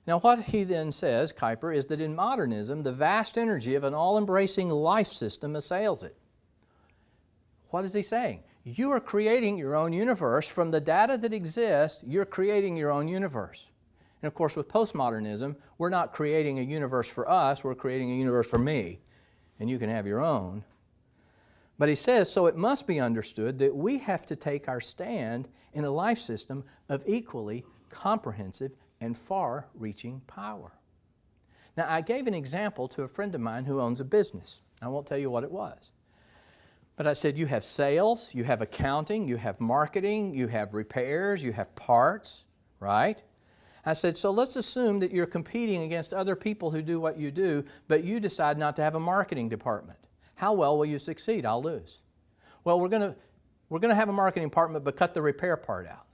Now what he then says, Kuyper, is that in modernism, the vast energy of an all-embracing life system assails it. What is he saying? You are creating your own universe. From the data that exists, you're creating your own universe. And of course, with postmodernism, we're not creating a universe for us, we're creating a universe for me. And you can have your own. But he says, so it must be understood that we have to take our stand in a life system of equally comprehensive and far-reaching power. Now, I gave an example to a friend of mine who owns a business. I won't tell you what it was. But I said, you have sales, you have accounting, you have marketing, you have repairs, you have parts, right? I said, so let's assume that you're competing against other people who do what you do, but you decide not to have a marketing department. How well will you succeed? I'll lose. Well, we're going to have a marketing department, but cut the repair part out.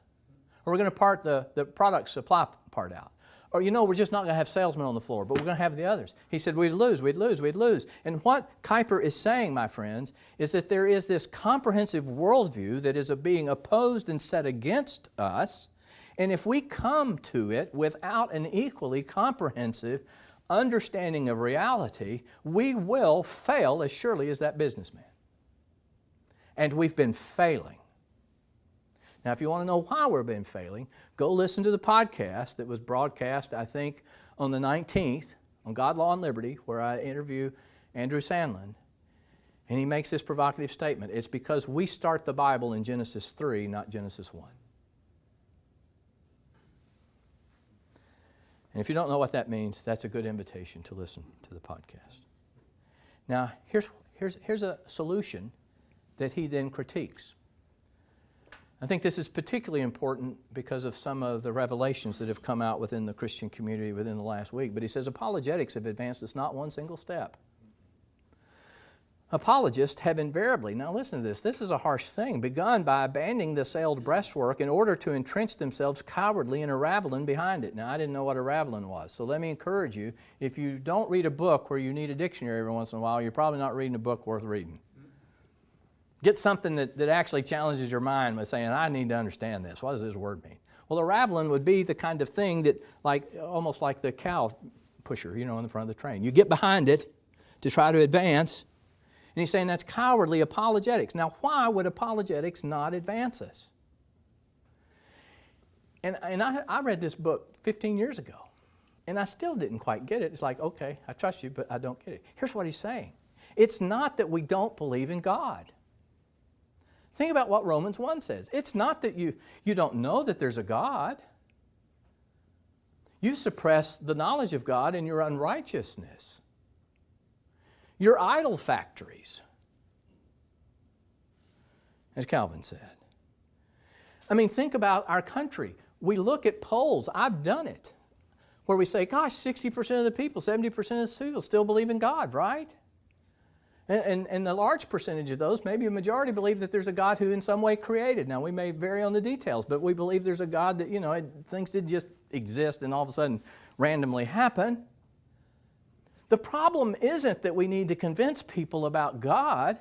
Or we're going to part the product supply part out. Or, we're just not going to have salesmen on the floor, but we're going to have the others. He said, we'd lose. And what Kuyper is saying, my friends, is that there is this comprehensive worldview that is being opposed and set against us. And if we come to it without an equally comprehensive understanding of reality, we will fail as surely as that businessman. And we've been failing. Now, if you want to know why we've been failing, go listen to the podcast that was broadcast, I think, on the 19th on God, Law, and Liberty, where I interview Andrew Sandlin. And he makes this provocative statement. It's because we start the Bible in Genesis 3, not Genesis 1. And if you don't know what that means, that's a good invitation to listen to the podcast. Now, here's a solution that he then critiques. I think this is particularly important because of some of the revelations that have come out within the Christian community within the last week. But he says apologetics have advanced us not one single step. Apologists have invariably, now listen to this is a harsh thing, begun by abandoning the sailed breastwork in order to entrench themselves cowardly in a ravelin behind it. Now, I didn't know what a ravelin was, so let me encourage you, if you don't read a book where you need a dictionary every once in a while, you're probably not reading a book worth reading. Get something that actually challenges your mind by saying, I need to understand this. What does this word mean? Well, a ravelin would be the kind of thing that, almost like the cow pusher, in the front of the train. You get behind it to try to advance. And he's saying that's cowardly apologetics. Now, why would apologetics not advance us? And I read this book 15 years ago, and I still didn't quite get it. It's like, okay, I trust you, but I don't get it. Here's what he's saying. It's not that we don't believe in God. Think about what Romans 1 says. It's not that you don't know that there's a God. You suppress the knowledge of God in your unrighteousness. Your idol factories, as Calvin said. I mean, think about our country. We look at polls, I've done it, where we say, gosh, 60% of the people, 70% of the people still believe in God, right? And the large percentage of those, maybe a majority, believe that there's a God who in some way created. Now, we may vary on the details, but we believe there's a God that, things didn't just exist and all of a sudden randomly happen. The problem isn't that we need to convince people about God.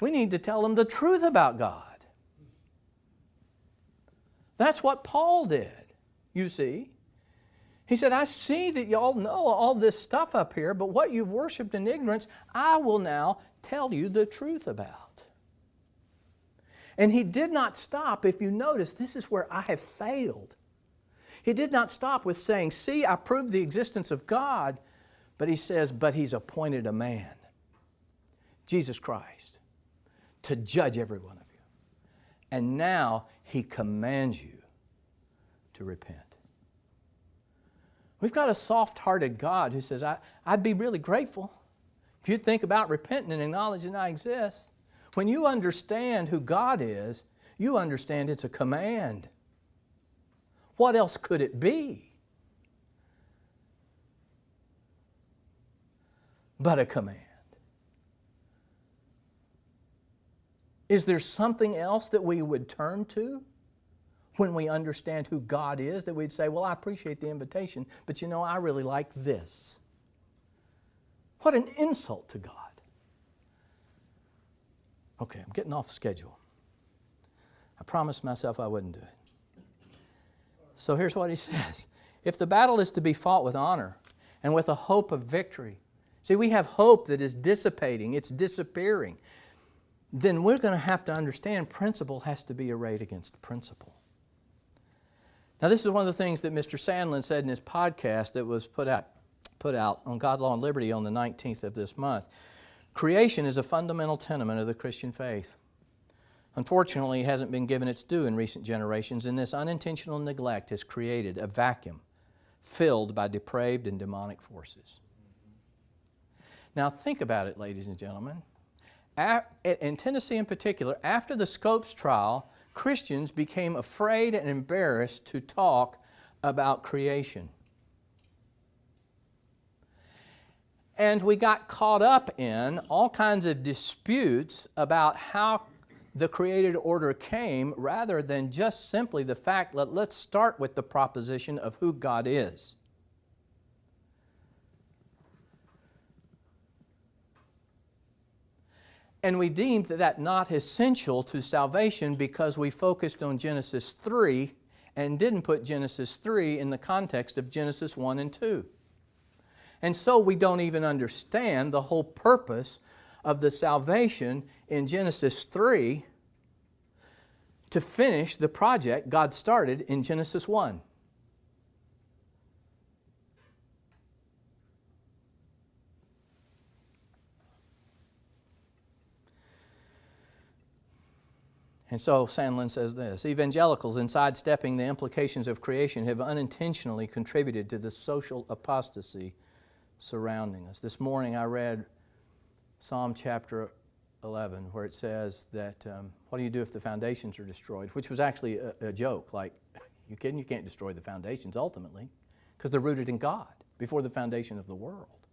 We need to tell them the truth about God. That's what Paul did, you see. He said, I see that y'all know all this stuff up here, but what you've worshiped in ignorance, I will now tell you the truth about. And he did not stop. If you notice, this is where I have failed. He did not stop with saying, see, I proved the existence of God. But he says, but he's appointed a man, Jesus Christ, to judge every one of you. And now he commands you to repent. We've got a soft-hearted God who says, I'd be really grateful if you'd think about repenting and acknowledging I exist. When you understand who God is, you understand it's a command. What else could it be but a command? Is there something else that we would turn to when we understand who God is, that we'd say, well, I appreciate the invitation, but I really like this? What an insult to God. Okay, I'm getting off schedule. I promised myself I wouldn't do it. So here's what he says. if the battle is to be fought with honor and with a hope of victory, see, we have hope that is dissipating, it's disappearing, then we're going to have to understand principle has to be arrayed against principle. Now, this is one of the things that Mr. Sandlin said in his podcast that was put out on God, Law, and Liberty on the 19th of this month. Creation is a fundamental tenement of the Christian faith. Unfortunately, it hasn't been given its due in recent generations, and this unintentional neglect has created a vacuum filled by depraved and demonic forces. Now, think about it, ladies and gentlemen. In Tennessee in particular, after the Scopes trial, Christians became afraid and embarrassed to talk about creation. And we got caught up in all kinds of disputes about how the created order came, rather than just simply the fact that let's start with the proposition of who God is. And we deemed that not essential to salvation because we focused on Genesis 3 and didn't put Genesis 3 in the context of Genesis 1 and 2. And so we don't even understand the whole purpose of the salvation in Genesis 3 to finish the project God started in Genesis 1. And so Sandlin says this: evangelicals, in sidestepping the implications of creation, have unintentionally contributed to the social apostasy surrounding us. This morning I read Psalm chapter 11, where it says that, what do you do if the foundations are destroyed? Which was actually a joke, like, you kidding? You can't destroy the foundations ultimately, because they're rooted in God before the foundation of the world.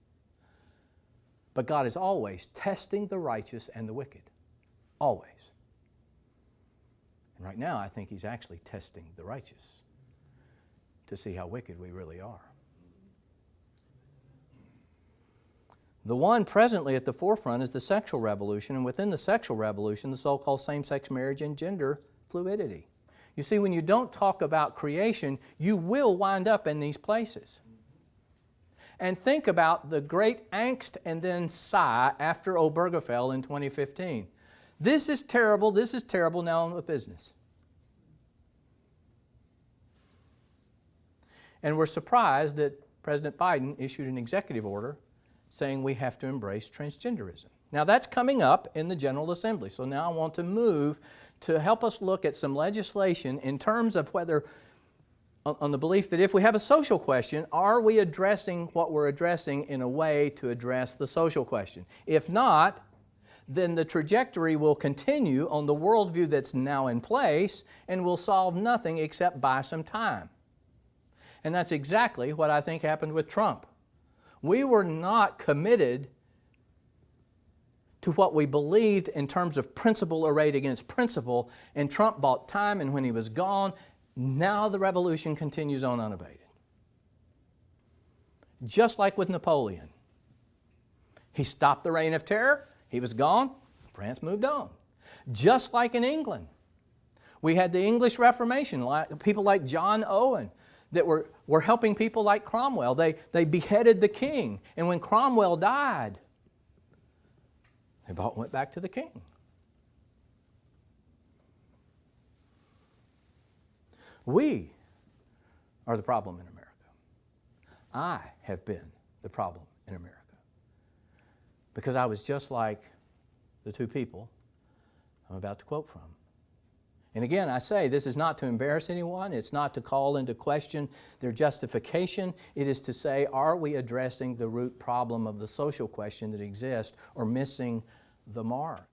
But God is always testing the righteous and the wicked. Always. And right now, I think He's actually testing the righteous to see how wicked we really are. The one presently at the forefront is the sexual revolution, and within the sexual revolution, the so-called same-sex marriage and gender fluidity. You see, when you don't talk about creation, you will wind up in these places. And think about the great angst and then sigh after Obergefell in 2015. This is terrible, now on with business. And we're surprised that President Biden issued an executive order saying we have to embrace transgenderism. Now that's coming up in the General Assembly. So now I want to move to help us look at some legislation in terms of whether, on the belief that if we have a social question, are we addressing what we're addressing in a way to address the social question? If not, then the trajectory will continue on the worldview that's now in place and will solve nothing except buy some time. And that's exactly what I think happened with Trump. We were not committed to what we believed in terms of principle arrayed against principle, and Trump bought time, and when he was gone, now the revolution continues on unabated. Just like with Napoleon. He stopped the reign of terror, he was gone, France moved on. Just like in England. We had the English Reformation, people like John Owen, that were helping people like Cromwell. They beheaded the king. And when Cromwell died, they went back to the king. We are the problem in America. I have been the problem in America. Because I was just like the two people I'm about to quote from. And again, I say this is not to embarrass anyone. It's not to call into question their justification. It is to say, are we addressing the root problem of the social question that exists or missing the mark?